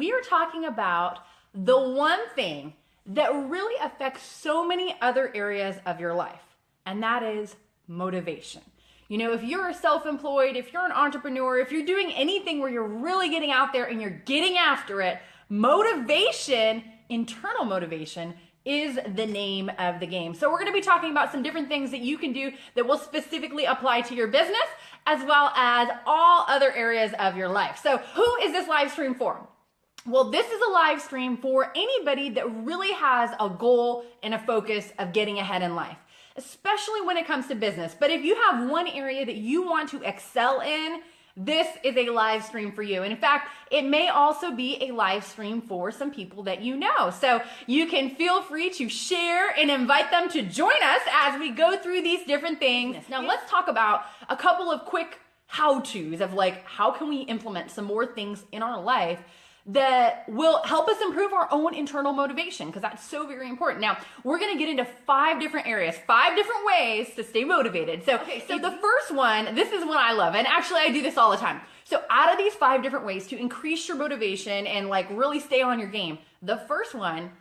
we are talking about the one thing that really affects so many other areas of your life, and that is motivation. You know, if you're self-employed, if you're an entrepreneur, if you're doing anything where you're really getting out there and you're getting after it, motivation, internal motivation, is the name of the game. So we're going to be talking about some different things that you can do that will specifically apply to your business as well as all other areas of your life. So who is this live stream for? Well, this is a live stream for anybody that really has a goal and a focus of getting ahead in life, especially when it comes to business. But if you have one area that you want to excel in, this is a live stream for you. And in fact, it may also be a live stream for some people that you know. So you can feel free to share and invite them to join us as we go through these different things. Now let's talk about a couple of quick how-tos of like, how can we implement some more things in our life that will help us improve our own internal motivation, because that's so very important. Now, we're going to get into 5 different areas, 5 different ways to stay motivated. So the first one, this is one I love, and actually I do this all the time. So out of these 5 different ways to increase your motivation and like really stay on your game, the first one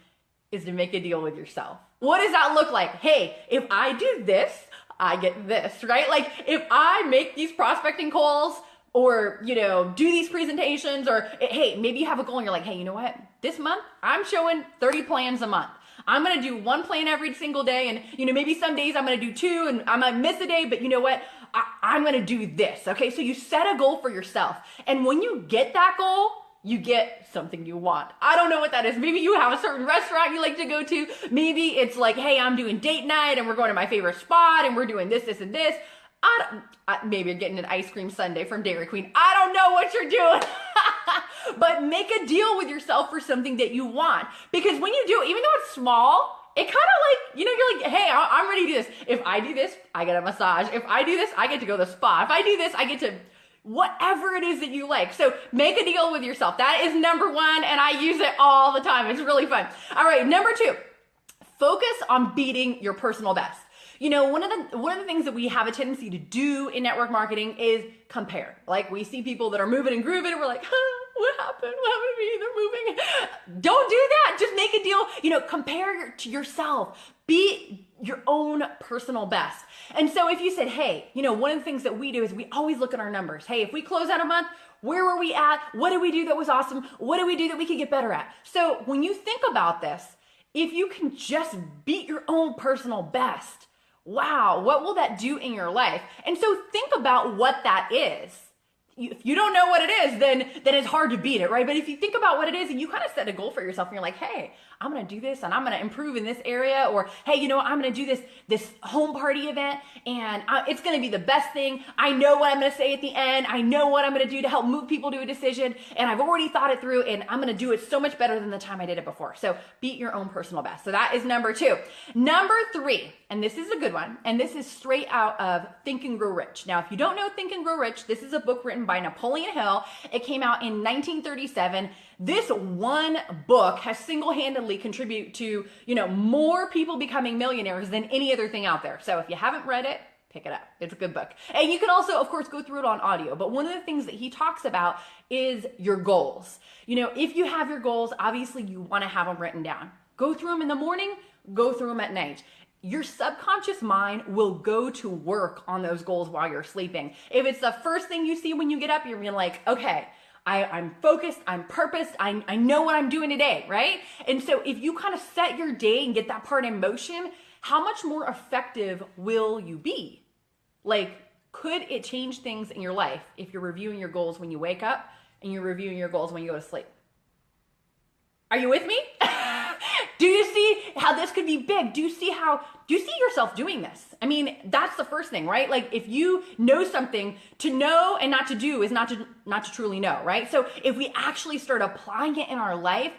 is to make a deal with yourself. What does that look like? Hey, if I do this, I get this, right? Like if I make these prospecting calls, or, you know, do these presentations, or hey, maybe you have a goal and you're like, hey, you know what? This month, I'm showing 30 plans a month. I'm going to do 1 plan every single day. And, you know, maybe some days I'm going to do 2 and I might miss a day, but you know what? I'm going to do this. Okay. So you set a goal for yourself. And when you get that goal, you get something you want. I don't know what that is. Maybe you have a certain restaurant you like to go to. Maybe it's like, hey, I'm doing date night and we're going to my favorite spot and we're doing this, this, and this. Maybe you're getting an ice cream sundae from Dairy Queen. I don't know what you're doing. But make a deal with yourself for something that you want. Because when you do, even though it's small, it kind of like, you know, you're like, hey, I'm ready to do this. If I do this, I get a massage. If I do this, I get to go to the spa. If I do this, I get to whatever it is that you like. So make a deal with yourself. That is number 1, and I use it all the time. It's really fun. All right, number 2, focus on beating your personal best. You know, one of the things that we have a tendency to do in network marketing is compare. Like we see people that are moving and grooving and we're like, what happened? What happened to me? They're moving. Don't do that. Just make a deal. You know, compare to yourself. Be your own personal best. And so if you said, hey, you know, one of the things that we do is we always look at our numbers. Hey, if we close out a month, where were we at? What did we do that was awesome? What did we do that we could get better at? So when you think about this, if you can just beat your own personal best, wow, what will that do in your life? And so think about what that is. If you don't know what it is, then it's hard to beat it, right? But if you think about what it is and you kind of set a goal for yourself and you're like, hey, I'm going to do this and I'm going to improve in this area, or hey, you know what, I'm going to do this home party event and it's going to be the best thing. I know what I'm going to say at the end. I know what I'm going to do to help move people to a decision, and I've already thought it through, and I'm going to do it so much better than the time I did it before. So beat your own personal best. So that is number 2. Number 3, and this is a good one, and this is straight out of Think and Grow Rich. Now, if you don't know Think and Grow Rich, this is a book written by Napoleon Hill. It came out in 1937. This one book has single-handedly contributed to, you know, more people becoming millionaires than any other thing out there. So if you haven't read it, pick it up. It's a good book. And you can also, of course, go through it on audio. But one of the things that he talks about is your goals. You know, if you have your goals, obviously you want to have them written down. Go through them in the morning, go through them at night. Your subconscious mind will go to work on those goals while you're sleeping. If it's the first thing you see when you get up, you're being like, okay, I'm focused, I'm purposed, I know what I'm doing today, right? And so if you kind of set your day and get that part in motion, how much more effective will you be? Like, could it change things in your life if you're reviewing your goals when you wake up and you're reviewing your goals when you go to sleep? Are you with me? Do you see how this could be big? Do you see yourself doing this? I mean, that's the first thing, right? Like if you know something, to know and not to do is not to truly know, right? So if we actually start applying it in our life,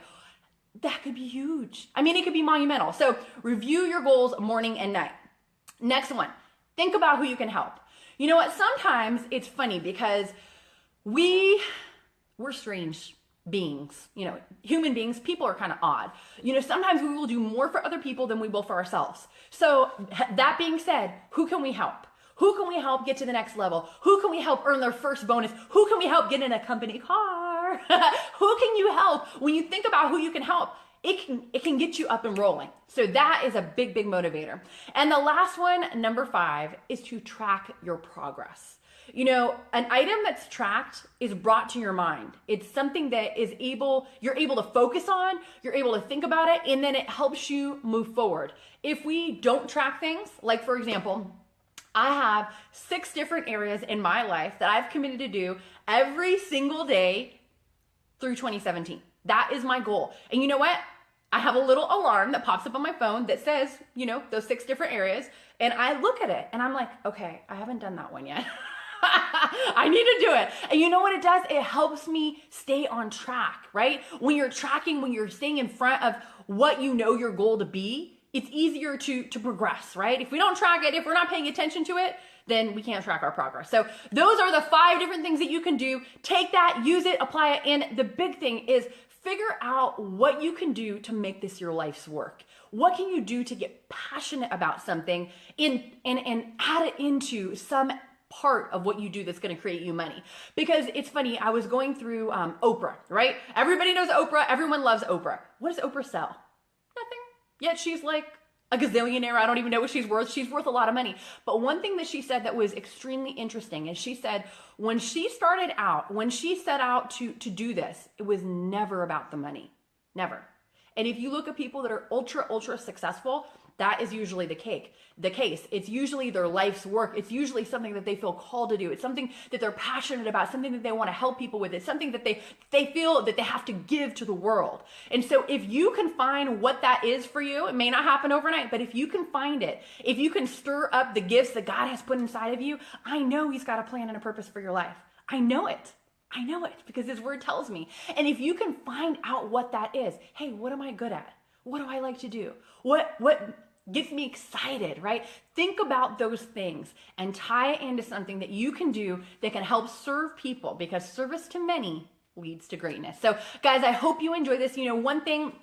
that could be huge. I mean, it could be monumental. So review your goals morning and night. Next one, think about who you can help. You know what? Sometimes it's funny because we're strange beings, you know, human beings, people are kind of odd. You know, sometimes we will do more for other people than we will for ourselves. So that being said, who can we help? Who can we help get to the next level? Who can we help earn their first bonus? Who can we help get in a company car? are? Who can you help? When you think about who you can help, it can get you up and rolling. So that is a big, big motivator. And the last one, number 5, is to track your progress. You know, an item that's tracked is brought to your mind. It's something that you're able to focus on, you're able to think about it, and then it helps you move forward. If we don't track things, like for example, I have 6 different areas in my life that I've committed to do every single day through 2017. That is my goal. And you know what? I have a little alarm that pops up on my phone that says, you know, those 6 different areas. And I look at it and I'm like, okay, I haven't done that one yet. I need to do it. And you know what it does? It helps me stay on track, right? When you're tracking, when you're staying in front of what you know your goal to be, it's easier to progress, right? If we don't track it, if we're not paying attention to it, then we can't track our progress. So those are the 5 different things that you can do. Take that, use it, apply it. And the big thing is figure out what you can do to make this your life's work. What can you do to get passionate about something and add it into some part of what you do that's going to create you money? Because it's funny, I was going through Oprah, right? Everybody knows Oprah. Everyone loves Oprah. What does Oprah sell? Nothing. Yet she's like a gazillionaire. I don't even know what she's worth. She's worth a lot of money. But one thing that she said that was extremely interesting is she said when she started out, when she set out to do this, it was never about the money. Never. And if you look at people that are ultra successful, that is usually the case. It's usually their life's work. It's usually something that they feel called to do. It's something that they're passionate about, something that they want to help people with. It's something that they feel that they have to give to the world. And so if you can find what that is for you, it may not happen overnight, but if you can find it, if you can stir up the gifts that God has put inside of you, I know He's got a plan and a purpose for your life. I know it because His word tells me. And if you can find out what that is, hey, what am I good at? What do I like to do? What gets me excited, right? Think about those things and tie it into something that you can do that can help serve people, because service to many leads to greatness. So guys, I hope you enjoy this. You know, one thing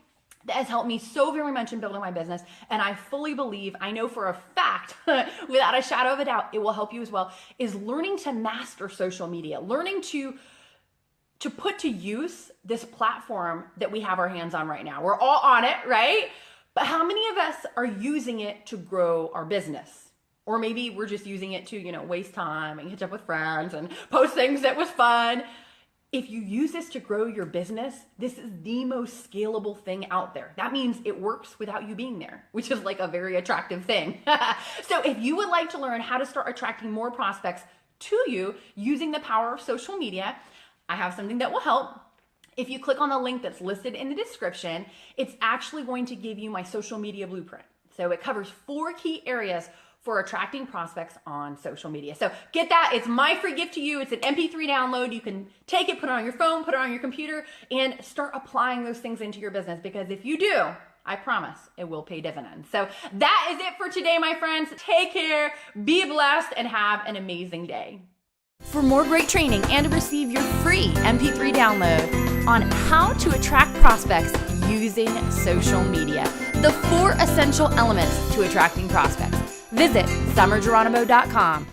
that has helped me so very much in building my business, and I fully believe, I know for a fact, without a shadow of a doubt, it will help you as well, is learning to master social media, learning to put to use this platform that we have our hands on right now. We're all on it, right? But how many of us are using it to grow our business? Or maybe we're just using it to, you know, waste time and catch up with friends and post things that was fun. If you use this to grow your business, this is the most scalable thing out there. That means it works without you being there, which is like a very attractive thing. So if you would like to learn how to start attracting more prospects to you using the power of social media, I have something that will help. If you click on the link that's listed in the description, it's actually going to give you my social media blueprint. So it covers 4 key areas for attracting prospects on social media. So get that. It's my free gift to you. It's an MP3 download. You can take it, put it on your phone, put it on your computer, and start applying those things into your business. Because if you do, I promise it will pay dividends. So that is it for today, my friends. Take care, be blessed, and have an amazing day. For more great training and to receive your free MP3 download on how to attract prospects using social media, the 4 essential elements to attracting prospects, visit summerjeronimo.com.